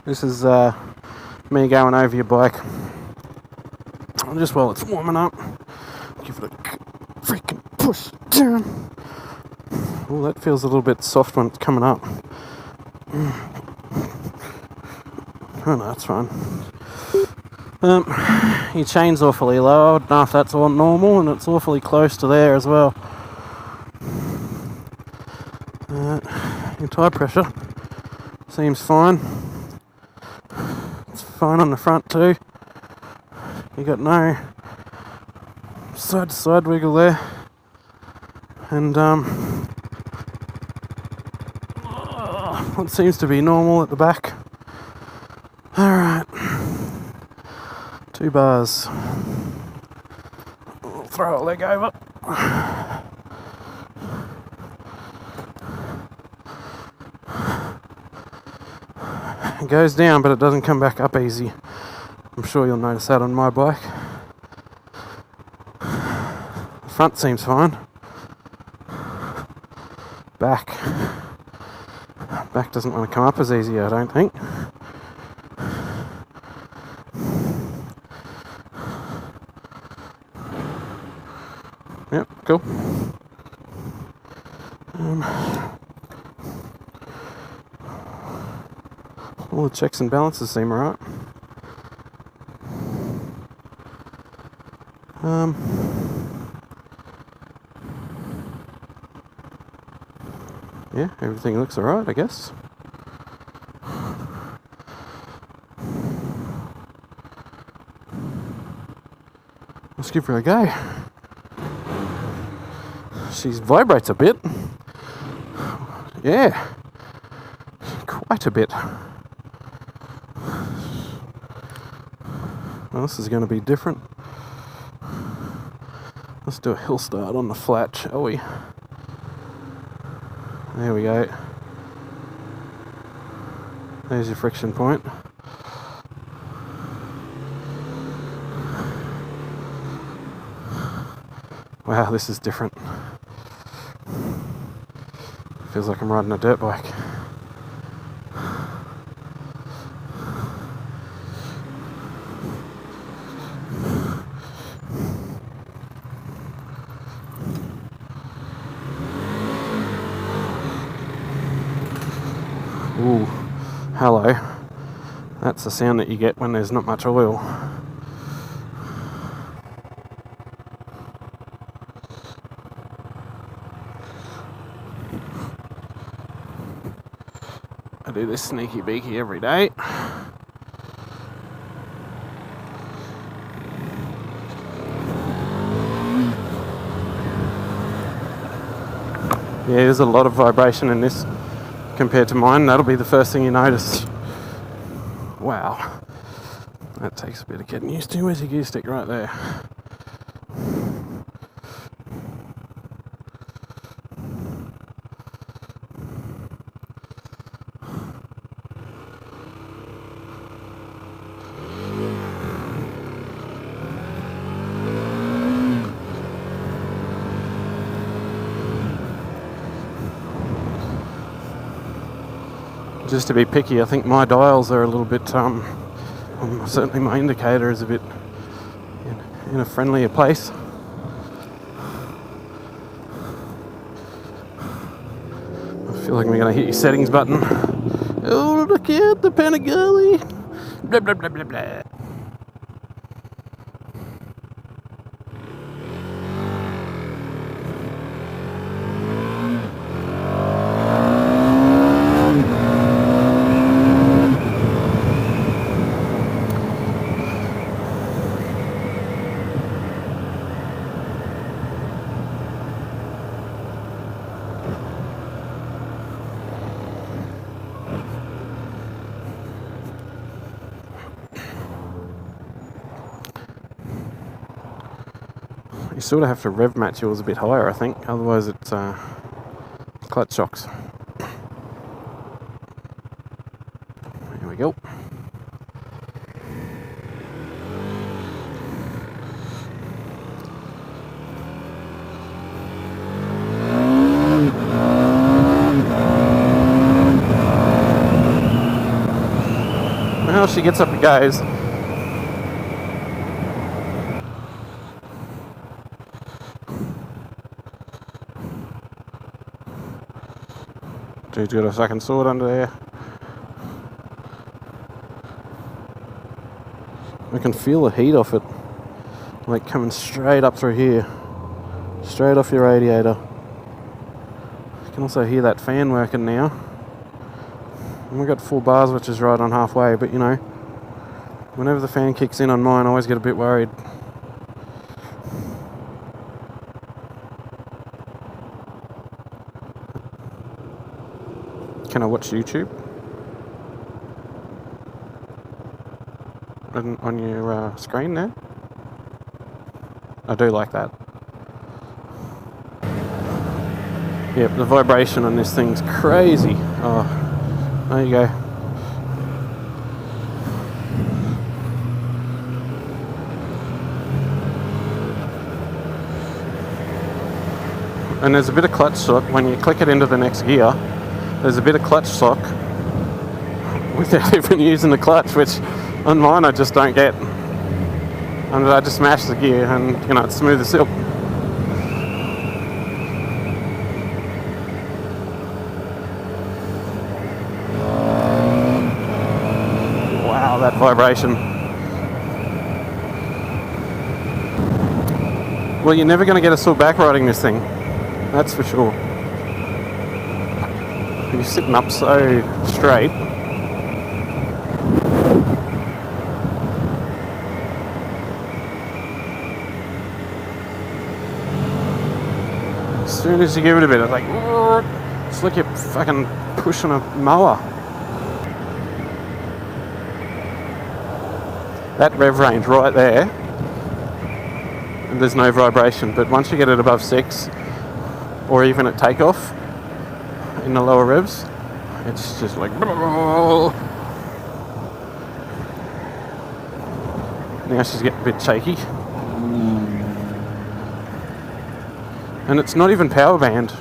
This is me going over your bike. Just while it's warming up, give it a freaking push down. Oh, that feels a little bit soft when it's coming up. Oh no, it's fine. Your chain's awfully low. I don't know if that's all normal, and it's awfully close to there as well. Your tyre pressure seems fine. It's fine on the front too. You got no side to side wiggle there, and what seems to be normal at the back. Alright, 2 bars. We'll throw a leg over. It goes down, but it doesn't come back up easy. I'm sure you'll notice that on my bike. The front seems fine. Back doesn't want to come up as easy, I don't think. Yep, cool. All the checks and balances seem alright. Yeah, everything looks alright, I guess. Let's give her a go. She vibrates a bit. Yeah, quite a bit. Well, this is going to be different. Let's do a hill start on the flat, shall we? There we go. There's your friction point. Wow, this is different. Feels like I'm riding a dirt bike. Ooh, hello. That's the sound that you get when there's not much oil. I do this sneaky beaky every day. Yeah, there's a lot of vibration in this compared to mine. That'll be the first thing you notice. Wow. That takes a bit of getting used to. Where's your gear stick? Right there. Just to be picky, I think my dials are a little bit, certainly my indicator is a bit in a friendlier place. I feel like I'm going to hit your settings button. Oh, look at the Panigale! Blah, blah, blah, blah, blah. You sort of have to rev match yours a bit higher, I think, otherwise it's clutch shocks. There we go. she gets up and goes. Dude's got a fucking sword under there. I can feel the heat off it, like coming straight up through here, straight off your radiator. You can also hear that fan working now. And we've got 4 bars, which is right on halfway, but you know, whenever the fan kicks in on mine, I always get a bit worried. Can I watch YouTube on your screen there? I do like that. Yep, the vibration on this thing's crazy. Oh, there you go. And there's a bit of clutch shock when you click it into the next gear. There's a bit of clutch shock without even using the clutch, which on mine I just don't get. And I just smash the gear and, you know, it's smooth as silk. Wow, that vibration. Well, you're never going to get a sore back riding this thing. That's for sure. You're sitting up so straight. As soon as you give it a bit, it's like, it's like you're fucking pushing a mower. That rev range right there, there's no vibration, but once you get it above 6, or even at takeoff, in the lower revs, it's just like, now she's getting a bit shaky. And it's not even power band,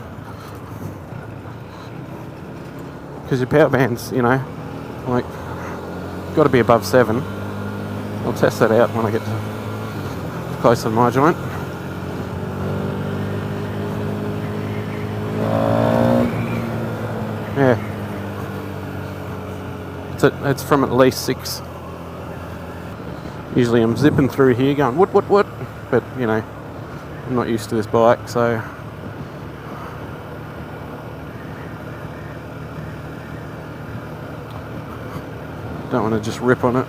because your power band's, you know, like, got to be above 7. I'll test that out when I get close to my joint. Yeah, it's from at least 6. Usually I'm zipping through here going what, but you know, I'm not used to this bike, so don't want to just rip on it.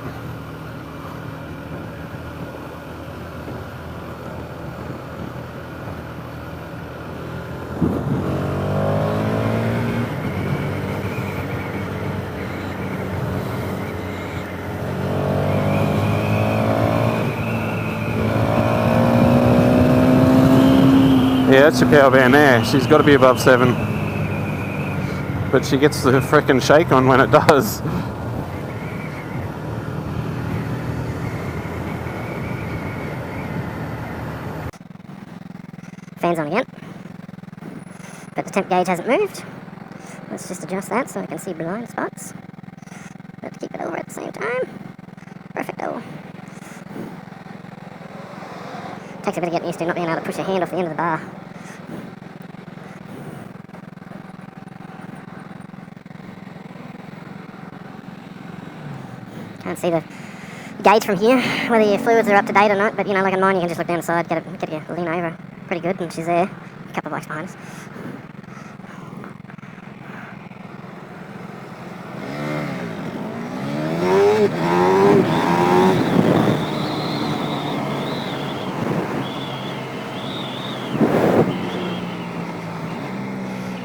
Yeah, that's your power band there. She's got to be above 7. But she gets the frickin' shake on when it does. Fan's on again. But the temp gauge hasn't moved. Let's just adjust that so I can see blind spots. But keep it over at the same time. Perfecto. Takes a bit of getting used to not being able to push your hand off the end of the bar. Can't see the gauge from here, whether your fluids are up to date or not, but you know, like on mine, you can just look down the side, get your lean over pretty good, and she's there. A couple of bikes behind us.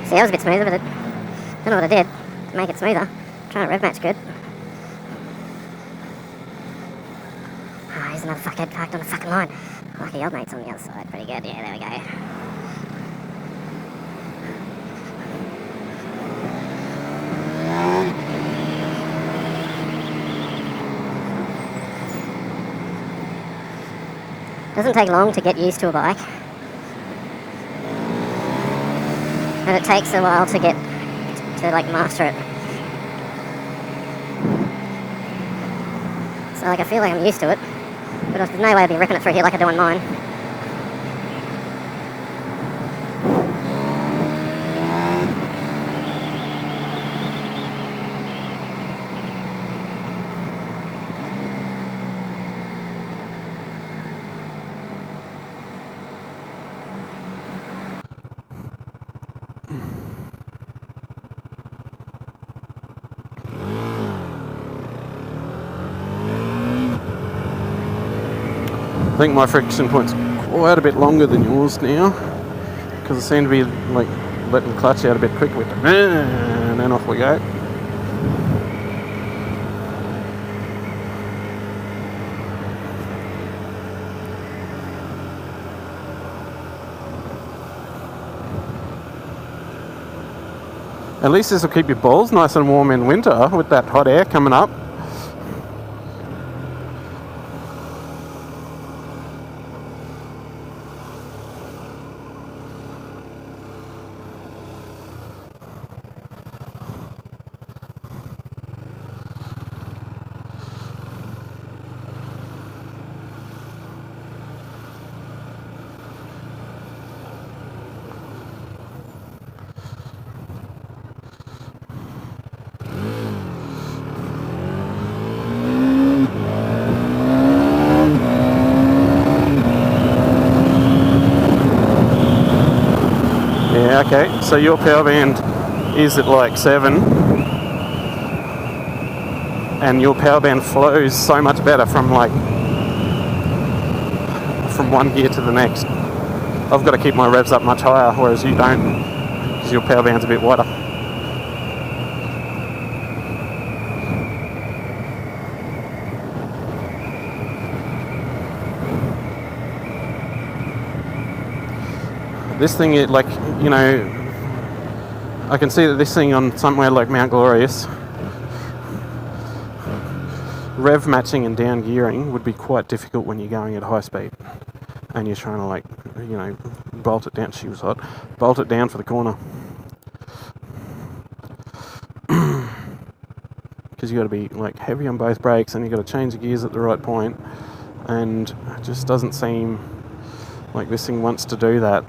See, that was a bit smoother, but I don't know what I did to make it smoother. Trying to rev match good. Ah, here's another fuckhead parked on the fucking line. Lucky old mate's on the other side. Pretty good. Yeah, there we go. Doesn't take long to get used to a bike. And it takes a while to get to like master it. So like I feel like I'm used to it, but there's no way I'd be ripping it through here like I do on mine. I think my friction point's quite a bit longer than yours now, because I seem to be like letting the clutch out a bit quick with it, and then off we go. At least this will keep your balls nice and warm in winter with that hot air coming up. Yeah, okay, so your power band is at like 7, and your power band flows so much better from one gear to the next. I've got to keep my revs up much higher, whereas you don't, because your power band's a bit wider. This thing, like, you know, I can see that this thing on somewhere like Mount Glorious, rev matching and down gearing would be quite difficult when you're going at high speed and you're trying to, like, you know, bolt it down. She was hot. Bolt it down for the corner. Because you got to be like heavy on both brakes, and you got to change the gears at the right point, and it just doesn't seem like this thing wants to do that.